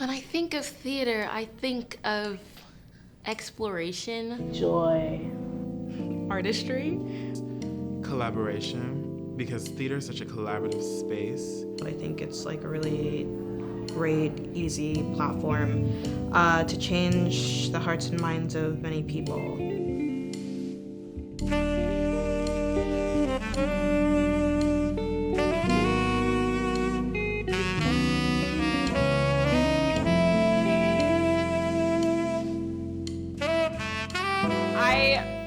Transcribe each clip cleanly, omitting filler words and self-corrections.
When I think of theater, I think of exploration, joy, artistry, collaboration, because theater is such a collaborative space. I think it's like a really great, easy platform to change the hearts and minds of many people.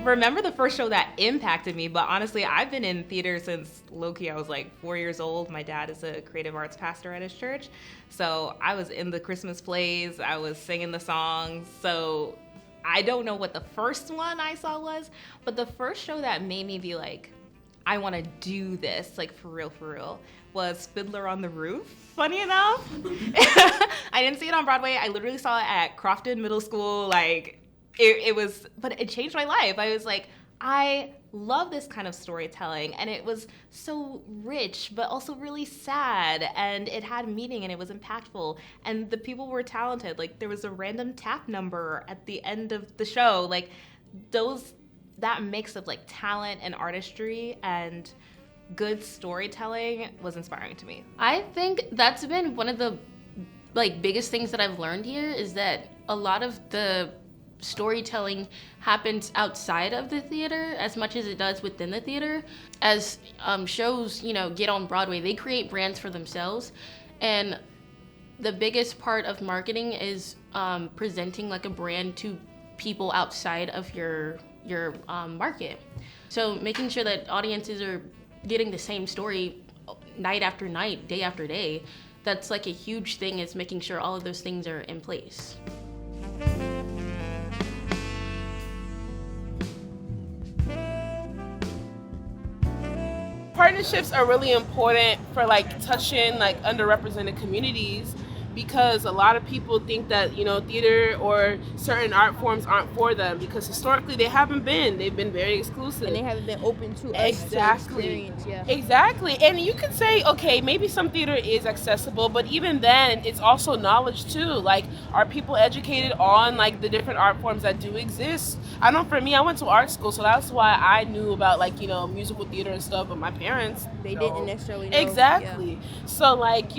Remember the first show that impacted me, but honestly, I've been in theater since low-key I was like 4 years old. My dad is a creative arts pastor at his church, so I was in the Christmas plays, I was singing the songs, so I don't know what the first one I saw was, but the first show that made me be like, I want to do this, like for real, was Fiddler on the Roof. Funny enough, I didn't see it on Broadway, I literally saw it at Crofton Middle School, like, it was, but it changed my life. I was like, I love this kind of storytelling, and it was so rich, but also really sad, and it had meaning, and it was impactful, and the people were talented. Like, there was a random tap number at the end of the show. Like, that mix of like talent and artistry and good storytelling was inspiring to me. I think that's been one of the like biggest things that I've learned here is that a lot of the storytelling happens outside of the theater as much as it does within the theater. As shows, get on Broadway, they create brands for themselves, and the biggest part of marketing is presenting like a brand to people outside of your market. So making sure that audiences are getting the same story night after night, day after day, that's like a huge thing, is making sure all of those things are in place. Partnerships are really important for like touching like underrepresented communities, because a lot of people think that theater or certain art forms aren't for them, because historically they've been very exclusive and they haven't been open to exactly us to experience. Exactly. And you could say, okay, maybe some theater is accessible, but even then it's also knowledge too. Like, are people educated on like the different art forms that do exist? I know for me, I went to art school, so that's why I knew about like musical theater and stuff, but my parents didn't necessarily know. Exactly. Yeah. So like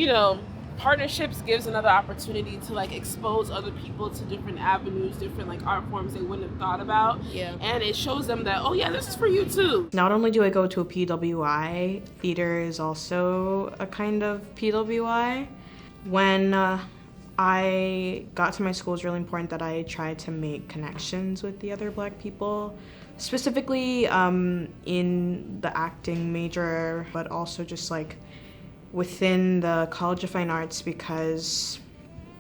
partnerships gives another opportunity to like expose other people to different avenues, different like art forms they wouldn't have thought about. Yeah. And it shows them that, oh yeah, this is for you too. Not only do I go to a PWI, theater is also a kind of PWI. When I got to my school, it's really important that I try to make connections with the other Black people, specifically in the acting major, but also just like within the College of Fine Arts, because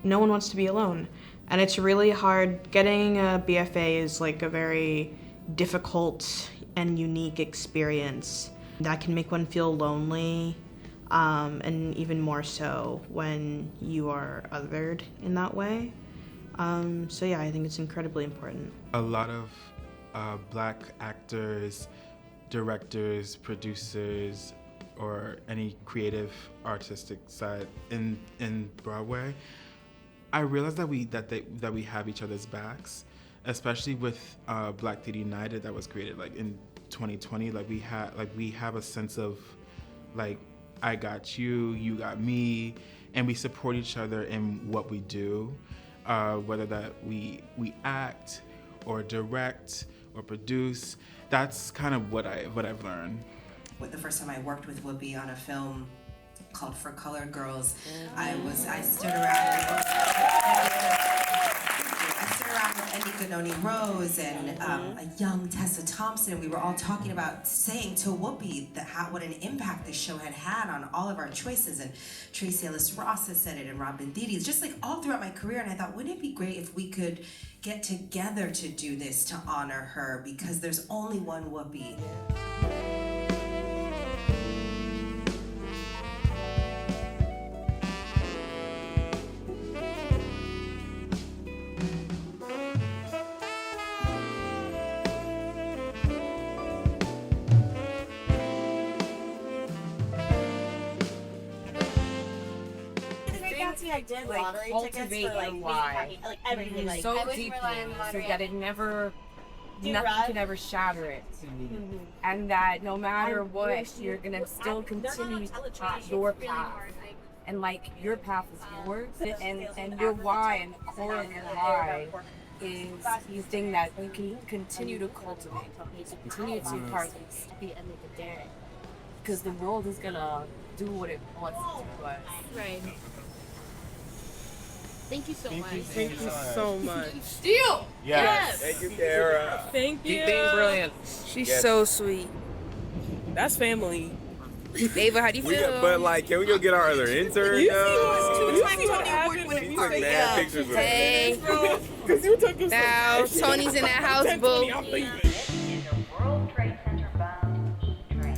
no one wants to be alone. And it's really hard. Getting a BFA is like a very difficult and unique experience that can make one feel lonely, and even more so when you are othered in that way. So yeah, I think it's incredibly important. A lot of Black actors, directors, producers, or any creative artistic side in Broadway, I realized that we have each other's backs, especially with Black Theater United that was created like in 2020. Like we have a sense of like, I got you, you got me, and we support each other in what we do, whether that we act or direct or produce. That's kind of what I've learned. The first time I worked with Whoopi on a film called For Colored Girls, I stood around with Endika Noni-Rose and a young Tessa Thompson, and we were all talking about saying to Whoopi what an impact this show had on all of our choices. And Tracee Ellis Ross has said it, and Robin Thede, just like all throughout my career. And I thought, wouldn't it be great if we could get together to do this, to honor her, because there's only one Whoopi. honestly, I did lottery tickets for like why, like everything, like so deeply, so that it never, nothing can ever shatter it, and that no matter what, you're gonna still continue to chart your path, and like your path is yours, and your why and the core of your why is these things that you can continue to cultivate, continue to harvest at the end of the day, because the world is gonna do what it wants to do to us. Right. Thank you so much. Thank you so much. Steal! Yes. Thank you, Kara. Thank you. You've been brilliant. She's so sweet. That's family. Ava, how do you feel? But like, can we go get our other intern? You though? see what happened when She took mad pictures with Hey. Because you took us Now, Tony's in that house, boo. World Trade Center bound E-train.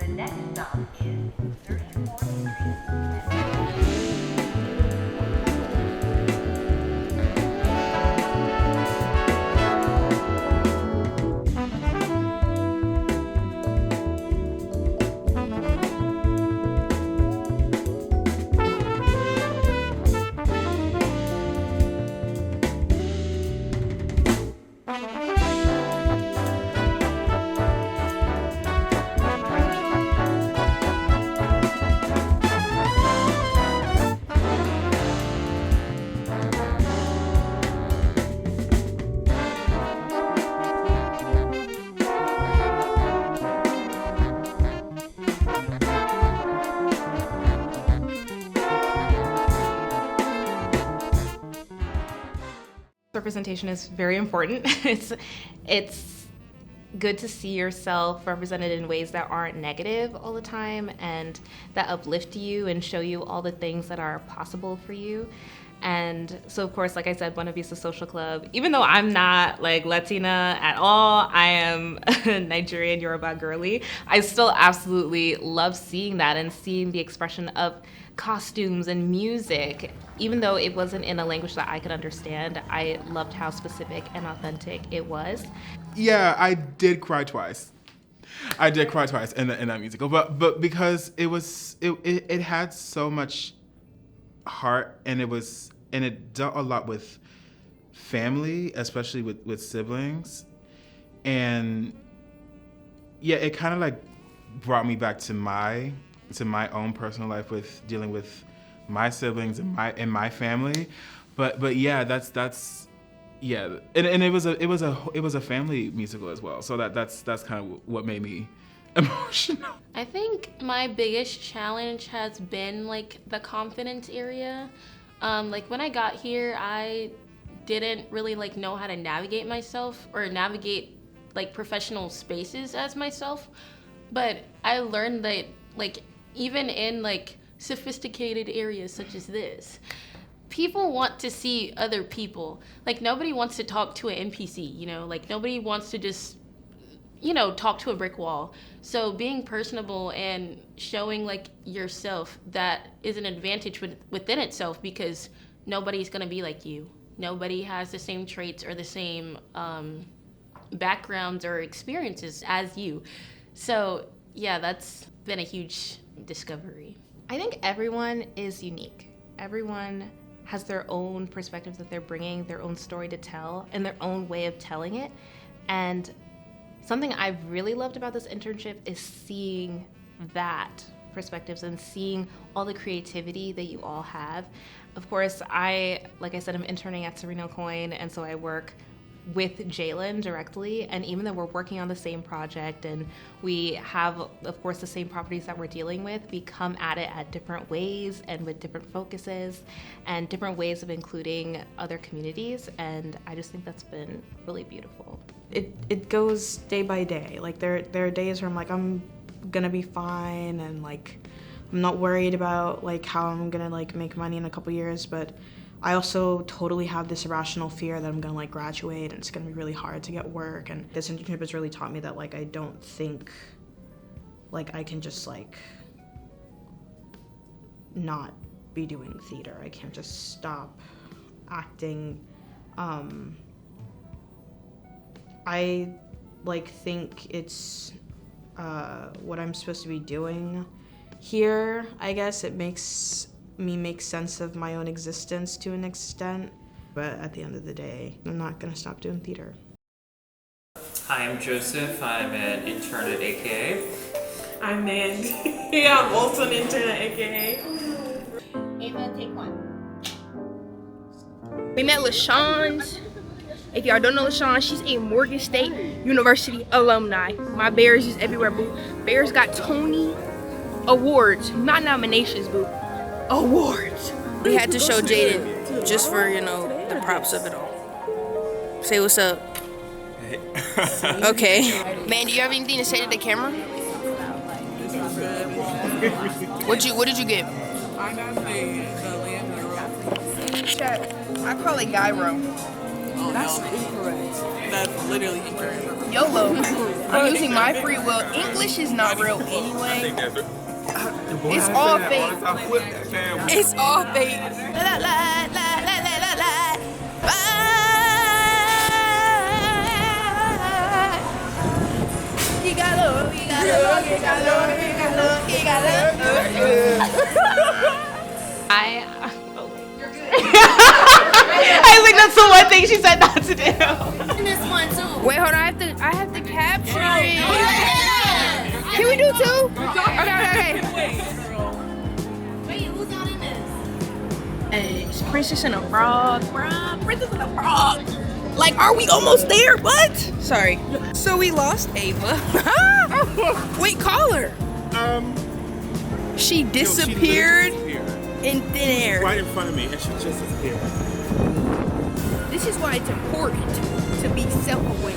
The next stop is 34th Street. Representation is very important. It's good to see yourself represented in ways that aren't negative all the time and that uplift you and show you all the things that are possible for you. And so, of course, like I said, Buena Vista Social Club, even though I'm not like Latina at all, I am Nigerian Yoruba girly, I still absolutely love seeing that and seeing the expression of costumes and music. Even though it wasn't in a language that I could understand, I loved how specific and authentic it was. Yeah, I did cry twice. I did cry twice in that musical, but because it had so much heart, and it dealt a lot with family, especially with siblings, and yeah, it kind of like brought me back to my own personal life with dealing with my siblings and my family, but yeah, that's yeah, and it was a family musical as well, so that's kind of what made me emotional. I think my biggest challenge has been like the confidence area. Like when I got here, I didn't really like know how to navigate myself or navigate like professional spaces as myself, but I learned that like even in like sophisticated areas such as this, people want to see other people. Like nobody wants to talk to an NPC, you know, like nobody wants to just, you know, talk to a brick wall. So being personable and showing like yourself, that is an advantage within itself, because nobody's gonna be like you. Nobody has the same traits or the same backgrounds or experiences as you. So yeah, that's been a huge discovery. I think everyone is unique. Everyone has their own perspectives that they're bringing, their own story to tell, and their own way of telling it. And something I've really loved about this internship is seeing that perspectives and seeing all the creativity that you all have. Of course, like I said, I'm interning at Sereno Coin, and so I work with Jalen directly, and even though we're working on the same project and we have, of course, the same properties that we're dealing with, we come at it at different ways and with different focuses and different ways of including other communities, and I just think that's been really beautiful. It goes day by day. Like there are days where I'm like, I'm gonna be fine, and like I'm not worried about like how I'm gonna like make money in a couple years, but I also totally have this irrational fear that I'm gonna like graduate and it's gonna be really hard to get work. And this internship has really taught me that like I don't think like I can just like not be doing theater. I can't just stop acting. I like think it's what I'm supposed to be doing here. I guess it makes me make sense of my own existence to an extent. But at the end of the day, I'm not gonna stop doing theater. Hi, I'm Joseph. I'm an intern at AKA. I'm Mandy. Yeah, I'm also an intern at AKA. Ava, take one. We met LaShawn's. If y'all don't know LaShawn, she's a Morgan State University alumni. My Bears is everywhere, boo. Bears got Tony Awards, not nominations, boo. Awards. We had to show Jaden just for, the props of it all. Say what's up. Hey. Okay. Man, do you have anything to say to the camera? What did you get? I got the land. Chat, I call it gyro. Oh, that's incorrect. That's literally incorrect. YOLO. I'm using my free will. English is not real anyway. It's all fake. It's all fake. La, la, la, la, la, la, la. You got love, you got love, you got love, you got love, you got love. I think that's the one thing she said not to do. This one too. Wait, hold on. I have to capture it. Can we do two? Okay. Wait, who's not in this? Hey, it's Princess and a Frog, bruh. Princess and a Frog. Like, are we almost there? What? Sorry. So we lost Ava. Wait, call her. She disappeared in thin air. Right in front of me, and she just disappeared. This is why it's important to be self-aware.